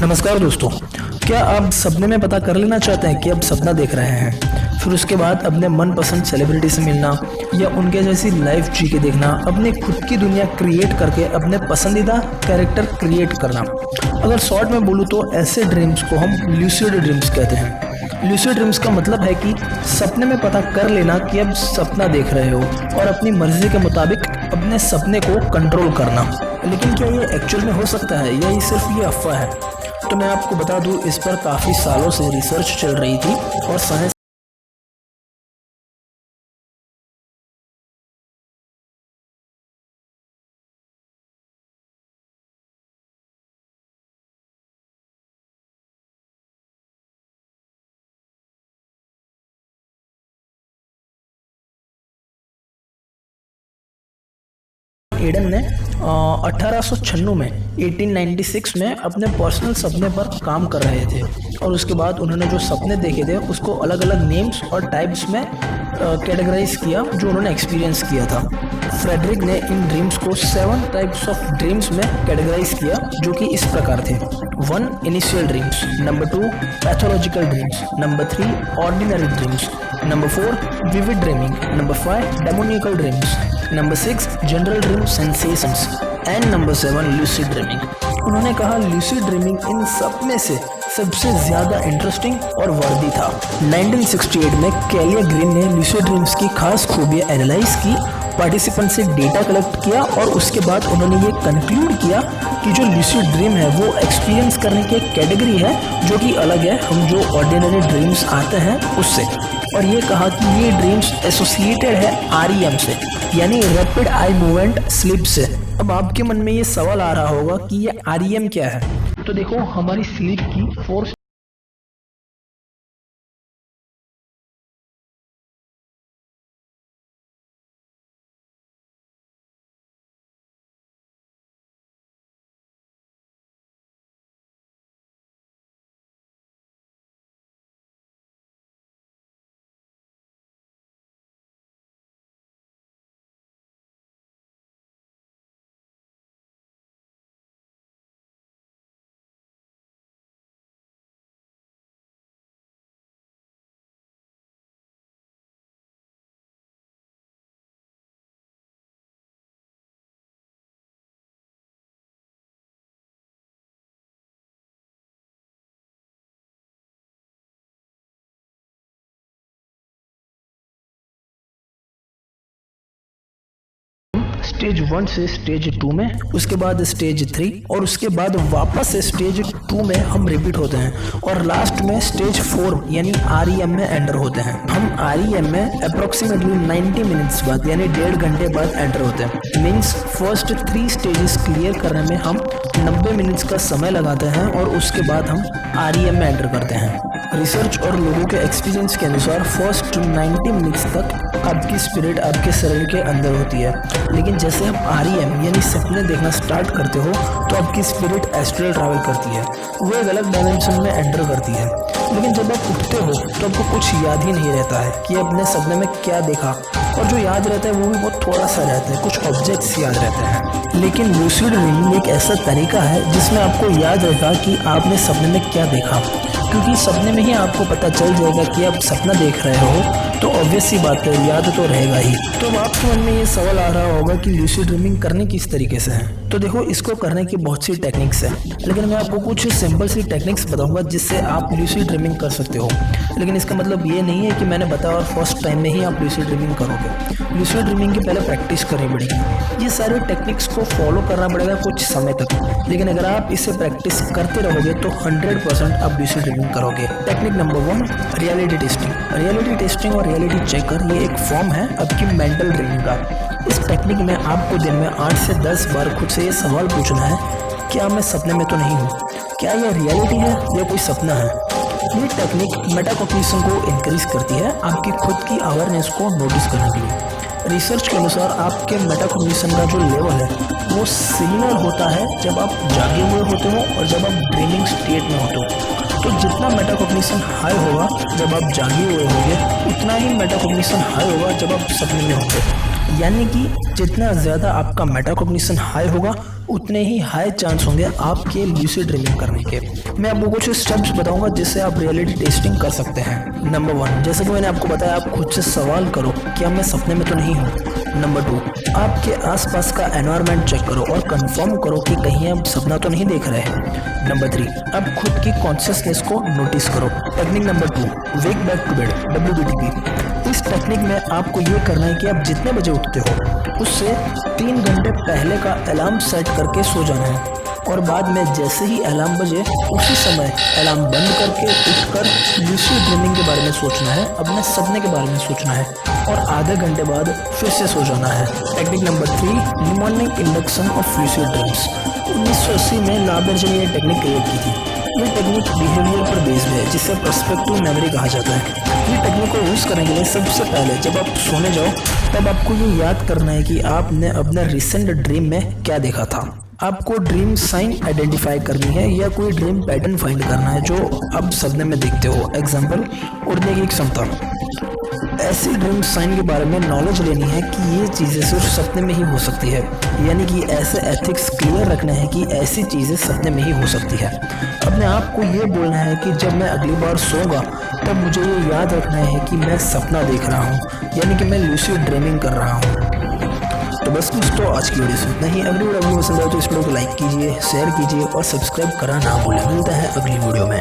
नमस्कार दोस्तों, क्या आप सपने में पता कर लेना चाहते हैं कि आप सपना देख रहे हैं, फिर उसके बाद अपने मनपसंद सेलिब्रिटी से मिलना या उनके जैसी लाइफ जी के देखना, अपने खुद की दुनिया क्रिएट करके अपने पसंदीदा कैरेक्टर क्रिएट करना। अगर शॉर्ट में बोलूँ तो ऐसे ड्रीम्स को हम ल्यूसिड ड्रीम्स कहते हैं। ल्यूसिड ड्रीम्स का मतलब है कि सपने में पता कर लेना कि आप सपना देख रहे हो और अपनी मर्जी के मुताबिक अपने सपने को कंट्रोल करना। लेकिन क्या ये एक्चुअल में हो सकता है या ये सिर्फ ये अफवाह है? तो मैं आपको बता दूं, इस पर काफ़ी सालों से रिसर्च चल रही थी और साइंस एडन ने 1896 में 1896 में अपने पर्सनल सपने पर काम कर रहे थे और उसके बाद उन्होंने जो सपने देखे थे उसको अलग अलग नेम्स और टाइप्स में कैटेगराइज किया जो उन्होंने एक्सपीरियंस किया था। फ्रेडरिक ने इन ड्रीम्स को 7 टाइप्स ऑफ ड्रीम्स में कैटेगराइज किया जो कि इस प्रकार थे। 1 initial dreams, number 2 pathological dreams, number 3 ordinary dreams, number 4 vivid dreaming, number 5 demonical dreams, number 6 general dream sensations and number 7 lucid dreaming. उन्होंने कहा लूसिड ड्रीमिंग इन सब में से सबसे ज़्यादा इंटरेस्टिंग और वर्दी था। 1968 में कैलिया ग्रीन ने लूसिड ड्रीम्स की खास खूबियाँ एनालाइज की, पार्टिसिपेंट से डेटा कलेक्ट किया और उसके बाद उन्होंने ये कंक्लूड किया कि जो लूसिड ड्रीम है वो एक्सपीरियंस करने की एक कैटेगरी है जो कि अलग है हम जो ऑर्डिनरी ड्रीम्स आते हैं उससे। और ये कहा कि ये ड्रीम्स एसोसिएटेड है REM से, यानी रैपिड आई मूवमेंट स्लीप से। अब आपके मन में ये सवाल आ रहा होगा कि ये REM क्या है? तो देखो, हमारी स्लीप की 4 स्टेज 1 से स्टेज 2 में, उसके बाद स्टेज 3 और उसके बाद वापस स्टेज 2 में हम रिपीट होते हैं और लास्ट में स्टेज 4 यानी REM में एंटर होते हैं। हम REM में अप्रोक्सीमेटली 90 मिनट्स बाद यानी 1.5 घंटे बाद एंटर होते हैं। मीन्स फर्स्ट 3 स्टेजेस क्लियर करने में हम 90 मिनट्स का समय लगाते हैं और उसके बाद हम REM में एंटर करते हैं। रिसर्च और लोगों के एक्सपीरियंस के अनुसार फर्स्ट 90 मिनट्स तक आपकी स्पिरिट आपके शरीर के अंदर होती है, लेकिन जैसे आप REM यानी सपने देखना स्टार्ट करते हो तो आपकी स्पिरिट एस्ट्रल ट्रैवल करती है, वो एक अलग डायमेंशन में एंटर करती है। लेकिन जब आप उठते हो तो आपको कुछ याद ही नहीं रहता है कि अपने सपने में क्या देखा, और जो याद रहता है वो भी बहुत थोड़ा सा रहता है, कुछ ऑब्जेक्ट्स याद रहते हैं। लेकिन लूसिड ड्रीमिंग एक ऐसा तरीका है जिसमें आपको याद रहेगा कि आपने सपने में क्या देखा, क्योंकि सपने में ही आपको पता चल जाएगा कि आप सपना देख रहे हो तो ऑब्वियस सी बात है याद तो रहेगा ही। तो अब आपके मन में ये सवाल आ रहा होगा कि लूसिड ड्रीमिंग करने किस तरीके से है। तो देखो, इसको करने की बहुत सी टेक्निक्स हैं, लेकिन मैं आपको कुछ सिंपल सी टेक्निक्स बताऊंगा जिससे आप लूसिड ड्रीमिंग कर सकते हो। लेकिन इसका मतलब ये नहीं है कि मैंने बताया और फर्स्ट टाइम में ही आप लूसिड ड्रीमिंग करोगे। लूसिड ड्रीमिंग की पहले प्रैक्टिस करनी पड़ेगी, ये सारे टेक्निक्स को फॉलो करना पड़ेगा कुछ समय तक। लेकिन अगर आप इसे प्रैक्टिस करते रहोगे तो 100% आप लूसिड ड्रीमिंग करोगे। Technique number 1, reality testing. Reality testing और रियलिटी चेकर ये एक फॉर्म है आपकी मेंटल ड्रीमिंग का। इस टेक्निक में आपको दिन में 8 से 10 बार खुद से ये सवाल पूछना है, क्या मैं सपने में तो नहीं हूँ, क्या यह रियलिटी है या कोई सपना है। ये टेक्निक मेटाकॉग्निशन को इंक्रीज करती है, आपकी खुद की अवेयरनेस को नोटिस करने के लिए। रिसर्च के अनुसार आपके मेटाकॉग्निशन का जो लेवल है वो सिमिलर होता है जब आप जागे हुए होते हो और जब आप ड्रीमिंग स्टेट में होते हो। तो जितना मेटाकॉग्निशन हाई होगा जब आप जागे हुए होंगे, उतना ही मेटाकॉग्निशन हाई होगा जब आप सपने में होंगे। यानी कि जितना ज़्यादा आपका मेटाकॉग्निशन हाई होगा उतने ही हाई चांस होंगे आपके लूसिड ड्रीमिंग करने के। मैं आपको कुछ स्टेप्स बताऊंगा जिससे आप रियलिटी टेस्टिंग कर सकते हैं। नंबर 1, जैसे कि मैंने आपको बताया, आप खुद से सवाल करो, क्या मैं सपने में तो नहीं हूँ। नंबर 2, आपके आसपास का एनवायरनमेंट चेक करो और कंफर्म करो कि कहीं आप सपना तो नहीं देख रहे हैं। नंबर 3, आप खुद की कॉन्शियसनेस को नोटिस करो। Technique number 2, wake back to bed, WBTB। इस टेक्निक में आपको ये करना है कि आप जितने बजे उठते हो उससे 3 घंटे पहले का अलार्म सेट करके सो जाना है, और बाद में जैसे ही अलार्म बजे उसी समय अलार्म बंद करके उठकर लूसिड ड्रीमिंग के बारे में सोचना है, अपने सपने के बारे में सोचना है, और आधे घंटे बाद फिर से सो जाना है। Technique number 3, mnemonic induction of lucid dreams. 1980 में लाबर्जे ने ये टेक्निक क्रिएट की थी। ये टेक्निक बिहेवियर पर बेस्ड है, जिसे पर्सपेक्टिव मेमोरी कहा जाता है। ये टेक्निक को यूज़ करने के लिए सबसे पहले जब आप सोने जाओ तब आपको ये याद करना है कि आपने अपने रिसेंट ड्रीम में क्या देखा था। आपको ड्रीम साइन आइडेंटिफाई करनी है या कोई ड्रीम पैटर्न फाइंड करना है जो आप सपने में देखते हो। एग्जाम्पल, उड़ने की क्षमता। ऐसी ड्रीम साइन के बारे में नॉलेज लेनी है कि ये चीज़ें सिर्फ सपने में ही हो सकती है, यानी कि ऐसे एथिक्स क्लियर रखने हैं कि ऐसी चीज़ें सपने में ही हो सकती है। अपने आप को ये बोलना है कि जब मैं अगली बार सोऊंगा तब मुझे ये याद रखना है कि मैं सपना देख रहा हूँ, यानी कि मैं लूसिड ड्रीमिंग कर रहा हूँ। तो बस दोस्तों, आज की वीडियो से इतना ही। अगली वीडियो पसंद आए तो इस वीडियो को लाइक कीजिए, शेयर कीजिए और सब्सक्राइब करना ना भूलें। मिलता है अगली वीडियो में।